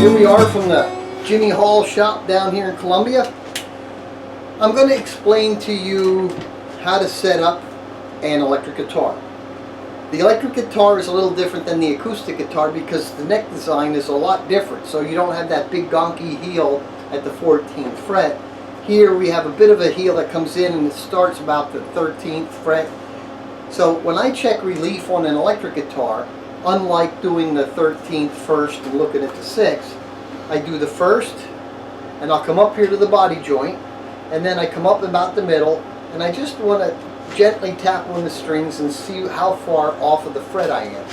Here we are from the Jimmy Hall shop down here in Columbia. I'm going to explain to you how to set up an electric guitar. The electric guitar is a little different than the acoustic guitar because the neck design is a lot different. So you don't have that big gonky heel at the 14th fret. Here we have a bit of a heel that comes in and it starts about the 13th fret. So when I check relief on an electric guitar, unlike doing the 13th first and looking at the 6th, I do the first and I'll come up here to the body joint and then I come up about the middle and I just want to gently tap on the strings and see how far off of the fret I am.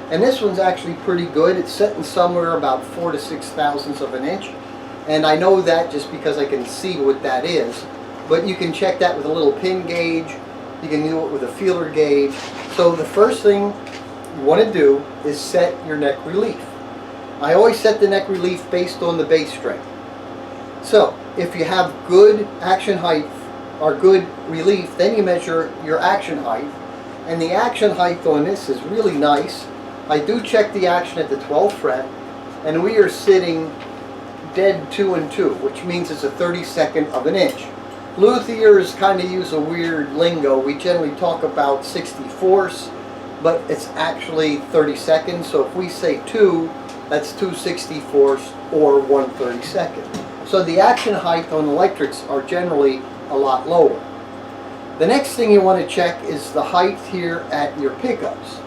And this one's actually pretty good. It's sitting somewhere about 4 to 6 thousandths of an inch. And I know that just because I can see what that is. But you can check that with a little pin gauge. You can do it with a feeler gauge. So the first thing you want to do is set your neck relief. I always set the neck relief based on the bass string. So if you have good action height or good relief, then you measure your action height. And the action height on this is really nice. I do check the action at the 12th fret, and we are sitting dead 2 and 2, which means it's a 32nd of an inch. Luthiers kind of use a weird lingo. We generally talk about 64ths, but it's actually 32nd. So if we say 2, that's 2 64ths or 1 32nd. So the action height on electrics are generally a lot lower. The next thing you want to check is the height here at your pickups.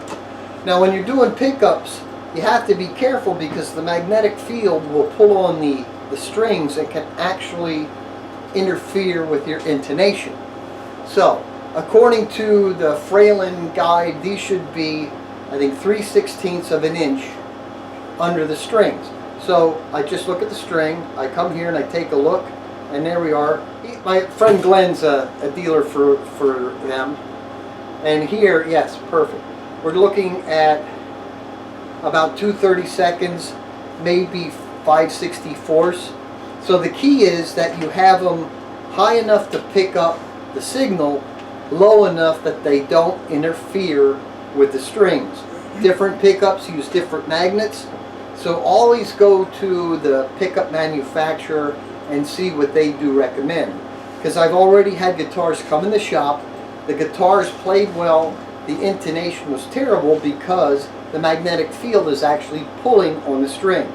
Now when you're doing pickups, you have to be careful because the magnetic field will pull on the strings and can actually interfere with your intonation. So according to the Fralin guide, these should be, I think, 3/16 of an inch under the strings. So I just look at the string, I come here and I take a look, and there we are. My friend Glenn's a dealer for them. And here, yes, perfect. We're looking at about 2 32nds, maybe 5 64ths. So the key is that you have them high enough to pick up the signal, low enough that they don't interfere with the strings. Different pickups use different magnets, so always go to the pickup manufacturer and see what they do recommend. Because I've already had guitars come in the shop, the guitars played well, the intonation was terrible because the magnetic field is actually pulling on the string.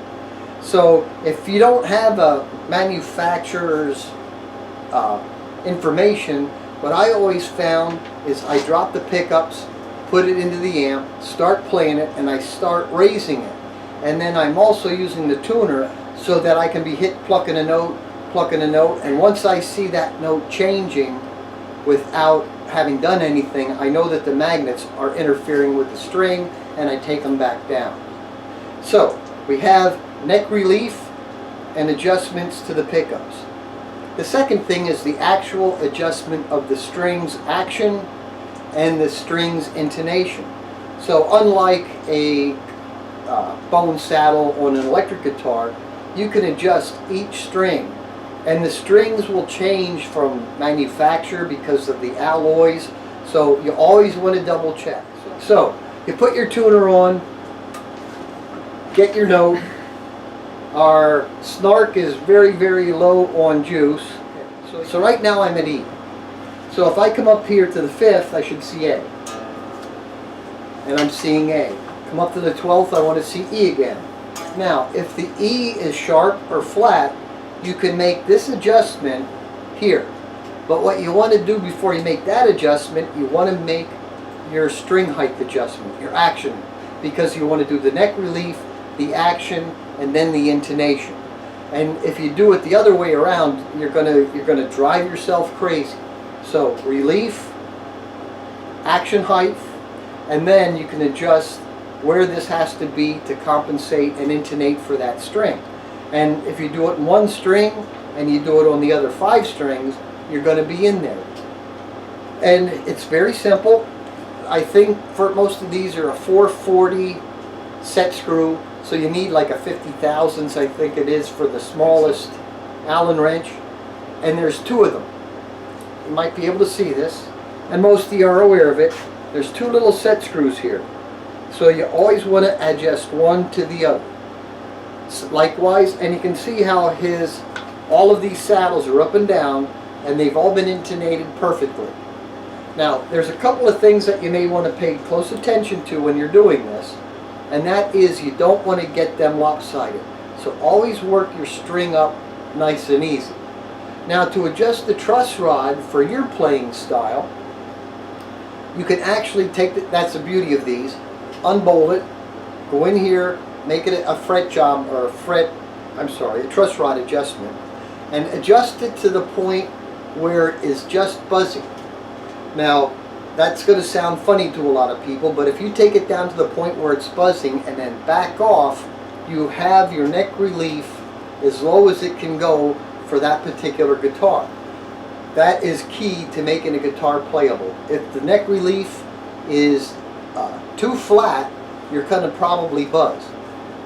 So if you don't have a manufacturer's information, what I always found is I drop the pickups, put it into the amp, start playing it, and I start raising it. And then I'm also using the tuner so that I can be hit plucking a note, and once I see that note changing without having done anything, I know that the magnets are interfering with the string and I take them back down. So we have neck relief and adjustments to the pickups. The second thing is the actual adjustment of the strings action and the strings intonation. So unlike a bone saddle on an electric guitar, you can adjust each string, and the strings will change from manufacturer because of the alloys, so you always want to double check. So you put your tuner on, get your note. Our snark is very, very low on juice. So right now I'm at E. So if I come up here to the 5th, I should see A. And I'm seeing A. Come up to the 12th, I want to see E again. Now, if the E is sharp or flat, you can make this adjustment here. But what you want to do before you make that adjustment, you want to make your string height adjustment, your action, because you want to do the neck relief, the action, and then the intonation. And if you do it the other way around, you're gonna drive yourself crazy. So relief, action height, and then you can adjust where this has to be to compensate and intonate for that string. And if you do it in one string and you do it on the other 5 strings, you're going to be in there. And it's very simple. I think for most of these are a 440 set screw, so you need like a 50 thousandths, I think it is, for the smallest Allen wrench. And there's 2 of them. You might be able to see this, and most of you are aware of it. There's 2 little set screws here. So you always want to adjust one to the other. likewise, and you can see how all of these saddles are up and down, and they've all been intonated perfectly. Now, there's a couple of things that you may want to pay close attention to when you're doing this, and that is you don't want to get them lopsided. So always work your string up nice and easy. Now, to adjust the truss rod for your playing style, you can actually take that's the beauty of these, unbolt it, go in here, make it a fret job, or a truss rod adjustment, and adjust it to the point where it is just buzzing. Now, that's going to sound funny to a lot of people, but if you take it down to the point where it's buzzing and then back off, you have your neck relief as low as it can go for that particular guitar. That is key to making a guitar playable. If the neck relief is too flat, you're going to probably buzz.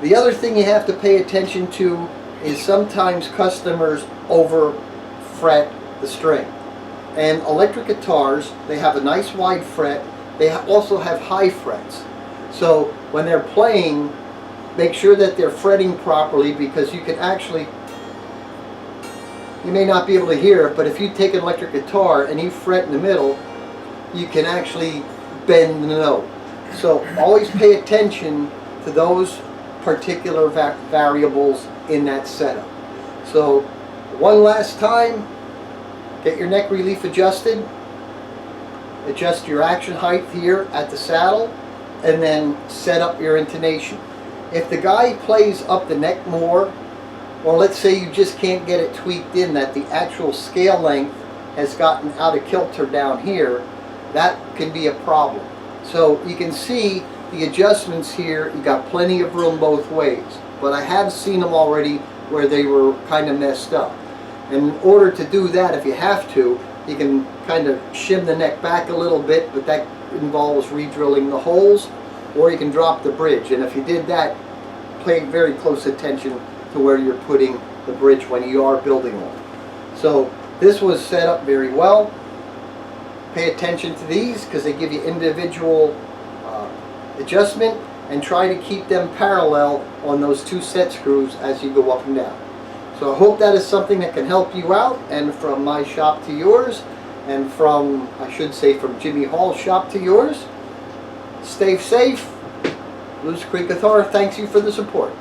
The other thing you have to pay attention to is sometimes customers over fret the string. And electric guitars, they have a nice wide fret. They also have high frets. So when they're playing, make sure that they're fretting properly, because you can actually, you may not be able to hear it, but if you take an electric guitar and you fret in the middle, you can actually bend the note. So always pay attention to those particular variables in that setup. So one last time, get your neck relief adjusted, adjust your action height here at the saddle, and then set up your intonation. If the guy plays up the neck more, or let's say you just can't get it tweaked in, that the actual scale length has gotten out of kilter down here, that can be a problem. So you can see the adjustments here, you got plenty of room both ways, but I have seen them already where they were kind of messed up. And in order to do that, if you have to, you can kind of shim the neck back a little bit, but that involves re-drilling the holes, or you can drop the bridge. And if you did that, pay very close attention to where you're putting the bridge when you are building one. So this was set up very well. Pay attention to these because they give you individual adjustment, and try to keep them parallel on those two set screws as you go up and down. So I hope that is something that can help you out, and from my shop to yours, and from, I should say, from Jimmy Hall's shop to yours. Stay safe. Blues Creek Guitar thanks you for the support.